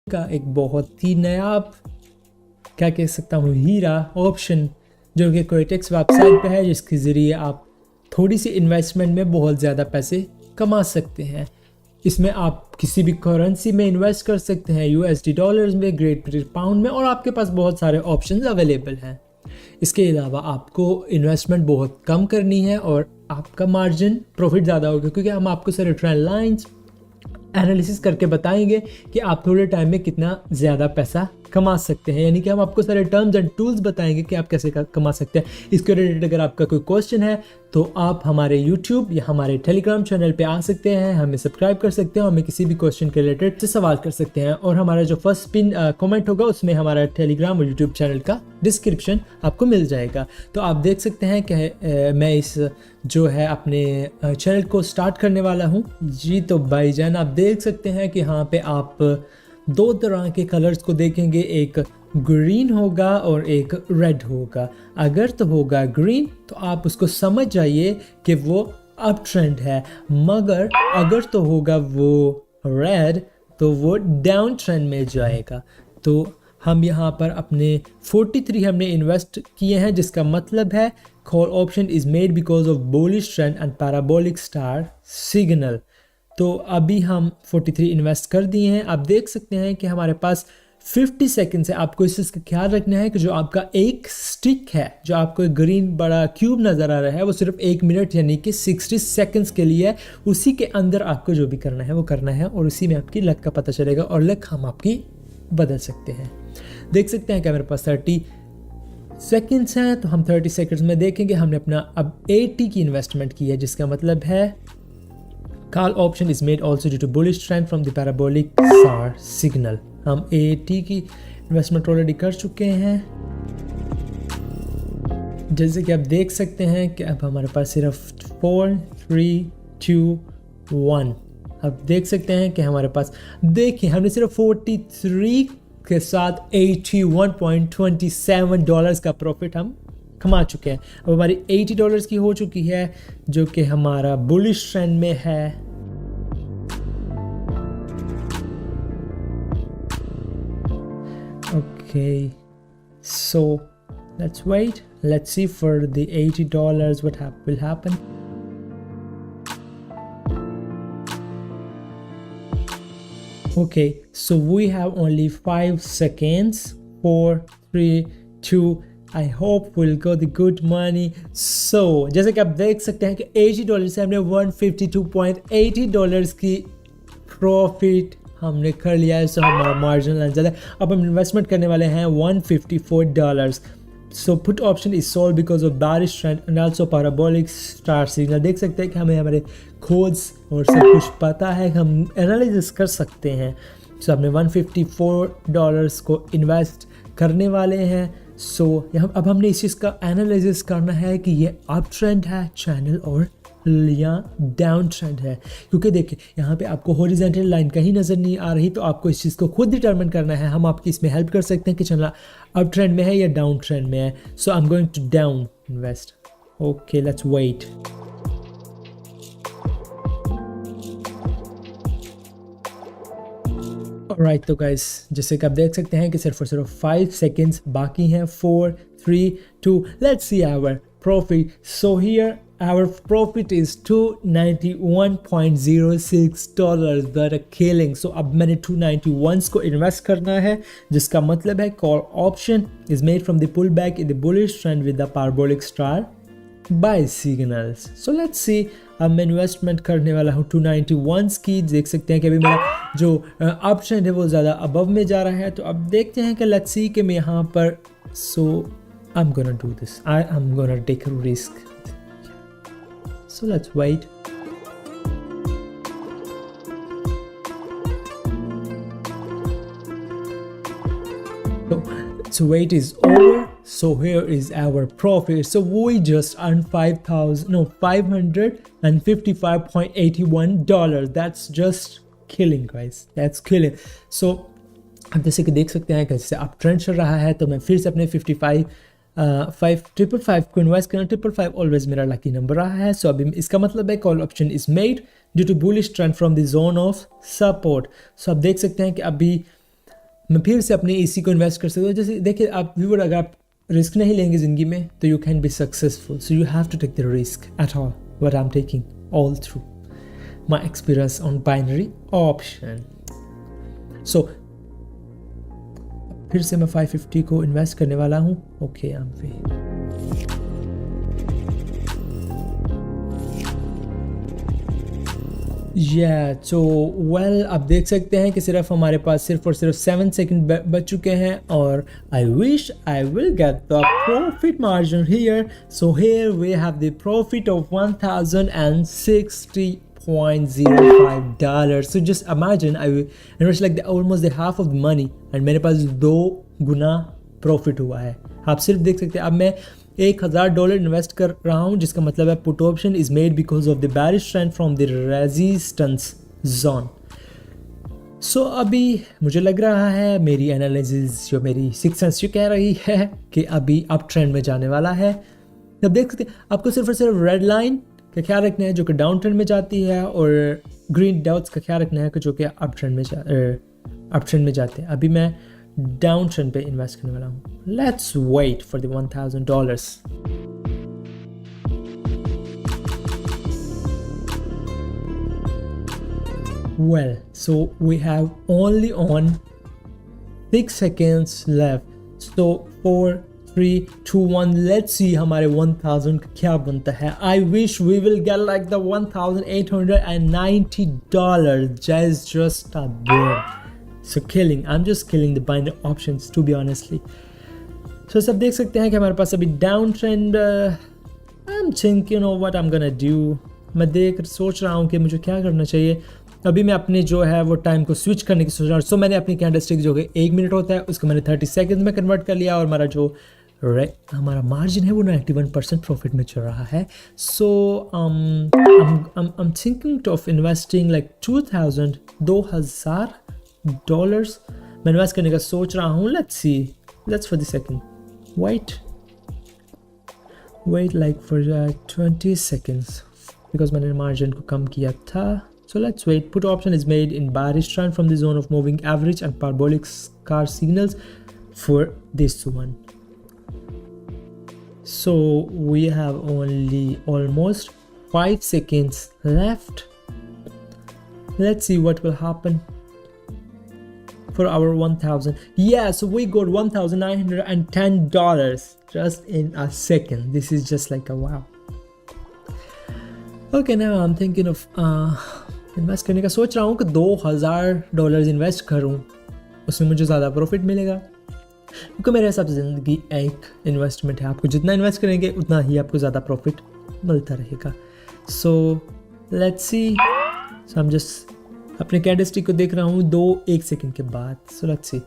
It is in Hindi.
का एक बहुत ही नया क्या कह सकता हूँ हीरा ऑप्शन जो कि कोएटेक्स वेबसाइट पे है, जिसके ज़रिए आप थोड़ी सी इन्वेस्टमेंट में बहुत ज़्यादा पैसे कमा सकते हैं। इसमें आप किसी भी करेंसी में इन्वेस्ट कर सकते हैं, यूएसडी डॉलर्स में, ग्रेट ब्रिटिश पाउंड में, और आपके पास बहुत सारे ऑप्शंस अवेलेबल हैं। इसके अलावा आपको इन्वेस्टमेंट बहुत कम करनी है और आपका मार्जिन प्रॉफिट ज़्यादा होगा, क्योंकि हम आपको सारे ट्रेंड लाइंस एनालिसिस करके बताएंगे कि आप थोड़े टाइम में कितना ज़्यादा पैसा कमा सकते हैं। यानी कि हम आपको सारे टर्म्स एंड टूल्स बताएंगे कि आप कैसे कमा सकते हैं। इसके रिलेटेड अगर आपका कोई क्वेश्चन है तो आप हमारे YouTube या हमारे टेलीग्राम चैनल पे आ सकते हैं, हमें सब्सक्राइब कर सकते हैं, हमें किसी भी क्वेश्चन के रिलेटेड से सवाल कर सकते हैं। और हमारा जो फर्स्ट पिन कमेंट होगा उसमें हमारा टेलीग्राम और यूट्यूब चैनल का डिस्क्रिप्शन आपको मिल जाएगा। तो आप देख सकते हैं कि मैं इस जो है अपने चैनल को स्टार्ट करने वाला हूँ जी। तो भाईजान आप देख सकते हैं कि यहाँ पे आप दो तरह के कलर्स को देखेंगे, एक ग्रीन होगा और एक रेड होगा। अगर तो होगा ग्रीन तो आप उसको समझ जाइए कि वो अप ट्रेंड है, मगर अगर तो होगा वो रेड तो वो डाउन ट्रेंड में जाएगा। तो हम यहाँ पर अपने 43 हमने इन्वेस्ट किए हैं, जिसका मतलब है call option is made because of bullish trend and parabolic star signal. तो अभी हम 43 इन्वेस्ट कर दिए हैं। आप देख सकते हैं कि हमारे पास 50 सेकंड से आपको इस चीज़ का ख्याल रखना है कि जो आपका एक स्टिक है, जो आपको एक ग्रीन बड़ा क्यूब नज़र आ रहा है, वो सिर्फ 1 मिनट यानी कि 60 सेकंड्स के लिए है। उसी के अंदर आपको जो भी करना है वो करना है और उसी में आपकी लक का पता चलेगा और लक हम आपकी बदल सकते हैं। देख सकते हैं कि मेरे पास 30 सेकंड्स हैं, तो हम 30 सेकंड्स में देखेंगे हमने अपना अब 80 की इन्वेस्टमेंट की है, जिसका मतलब है call option is made also due to bullish trend from the parabolic star signal. हम 80 की इन्वेस्टमेंट ऑलरेडी कर चुके हैं। जैसे कि आप देख सकते हैं कि अब हमारे पास सिर्फ 4 3 2 1। अब देख सकते हैं कि हमारे पास देखिए हमने सिर्फ 43 के साथ $81.27 का प्रॉफिट हम कमा चुके हैं। अब हमारी $80 की हो चुकी है, जो कि हमारा बुलिश ट्रेंड में है। Okay, so let's wait. Let's see for the $80 what will happen. Okay, so we have only 5 seconds. 4 3 2 I hope we'll get the good money. So जैसे कि आप देख सकते हैं कि $80 से हमने $152.80 की प्रॉफिट हमने कर लिया है। सो हमारा मार्जिनल ज़्यादा। अब हम इन्वेस्टमेंट करने वाले हैं $154। So put option is sold because of bearish trend and also parabolic star signal. देख सकते हैं कि हमें हमारे खोज और सब कुछ पता है, हम एनालिसिस कर सकते हैं। सो हमने $154 को इन्वेस्ट करने वाले हैं। सो अब हमने इस चीज़ का एनालिसिस करना है कि ये अप ट्रेंड है चैनल और या डाउन ट्रेंड है, क्योंकि देखिए यहाँ पे आपको हॉरिजॉन्टल लाइन कहीं नज़र नहीं आ रही, तो आपको इस चीज़ को खुद डिटरमिन करना है। हम आपकी इसमें हेल्प कर सकते हैं कि चैनल अप ट्रेंड में है या डाउन ट्रेंड में है। So I am going to down invest. Okay, let's wait. Right, तो गाइस जैसे कि आप देख सकते हैं कि सिर्फ और सिर्फ 5 सेकेंड्स बाकी हैं। 4 3 2 let's see our profit. So here our profit is $291.06 that are killing. So अब मैंने 291 को इन्वेस्ट करना है, जिसका मतलब है call option is made from the pullback in the bullish trend with the parabolic star buy signals. So let's see, अब मैं इन्वेस्टमेंट करने वाला हूँ 291 की। देख सकते हैं कि अभी मेरा जो अप ट्रेंड है वो ज़्यादा अबव में जा रहा है। तो अब देखते हैं कि लेट्स सी कि मैं यहाँ पर so I'm gonna do this. I'm gonna take a risk. So let's wait. So wait is over. So here is our profit. So we just earned $555.81. That's just killing, guys. That's killing. So अब जैसे कि देख सकते हैं कि जैसे अप ट्रेंड चल रहा है, तो मैं फिर से अपने 555 को इन्वेस्ट करना। 555 ऑलवेज मेरा लकी नंबर रहा है। सो अभी इसका मतलब है call option is made due to bullish trend from the zone of support. So आप देख सकते हैं कि अभी मैं फिर से अपने इसी को इन्वेस्ट कर सकता हूँ। जैसे देखिए आप व्यूअर, अगर आप रिस्क नहीं लेंगे ज़िंदगी में तो you can be successful, so you have to take the risk at all what I am taking all through my experience on binary option. So फिर से मैं 550 को इन्वेस्ट करने वाला हूँ। ओके यहाँ पे सो वेल आप देख सकते हैं कि सिर्फ हमारे पास सिर्फ और सिर्फ 7 सेकंड बच चुके हैं और I wish I will get the profit margin here. So here we have the profit of $1060.05. So just imagine I invest like almost the half of the money and मेरे पास 2 गुना प्रॉफिट हुआ है। आप सिर्फ देख सकते हैं अब मैं $1000 इन्वेस्ट कर रहा हूँ, जिसका मतलब है put option is made because of the bearish trend from the resistance zone. So अभी मुझे लग रहा है मेरी एनालिसिस जो मेरी सिक्स सेंस जो कह रही है कि अभी अप ट्रेंड में जाने वाला है। अब देख सकते हैं आपको सिर्फ और सिर्फ रेड लाइन का ख्याल रखना है जो कि डाउन ट्रेंड में जाती है और ग्रीन डॉट्स का ख्याल रखना है कि जो कि अप ट्रेंड में जाते हैं। अभी मैं डाउन ट्रेंड पे इन्वेस्ट करने वाला हूँ। Let's wait for the $1000. Well, so we have only on 6 seconds left. So 4, 3, 2, 1. Let's see हमारे 1000 का क्या बनता है. I wish we will get like the $1890. Just a there. So killing. I'm just killing the binary options to be honestly. So सब देख सकते हैं कि हमारे पास अभी down trend. I'm thinking you know what I'm gonna do. मैं सोच रहा हूँ कि मुझे क्या करना चाहिए. अभी मैं अपने जो है वो टाइम को स्विच करने की सोच रहा हूँ. सो मैंने अपनी कैंडलस्टिक जो कि 1 मिनट होता है उसको मैंने 30 सेकंड में कन्वर्ट कर लिया और हमारा जो हमारा मार्जिन है वो 91% प्रॉफिट में चल रहा है. सो I'm thinking of investing like $2000 मैं इन्वेस्ट करने का सोच रहा हूँ. Let's for the second. Wait like for 20 seconds because मैंने मार्जिन को कम किया था. So let's wait. Put option is made in bearish trend from the zone of moving average and parabolic scar signals for this one. So we have only almost 5 seconds left. Let's see what will happen for our 1000. Yeah, so we got $1910 just in a second. This is just like a wow. Okay, now I'm thinking of invest करने का सोच रहा हूँ कि $2000 इन्वेस्ट करूँ, उसमें मुझे ज़्यादा प्रॉफिट मिलेगा क्योंकि मेरे हिसाब से ज़िंदगी एक इन्वेस्टमेंट है. आपको जितना इन्वेस्ट करेंगे उतना ही आपको ज़्यादा प्रॉफिट मिलता रहेगा. So let's see. सो हम जस्ट अपने कैंडलस्टिक को देख रहा हूँ 1 सेकंड के बाद. So let's see.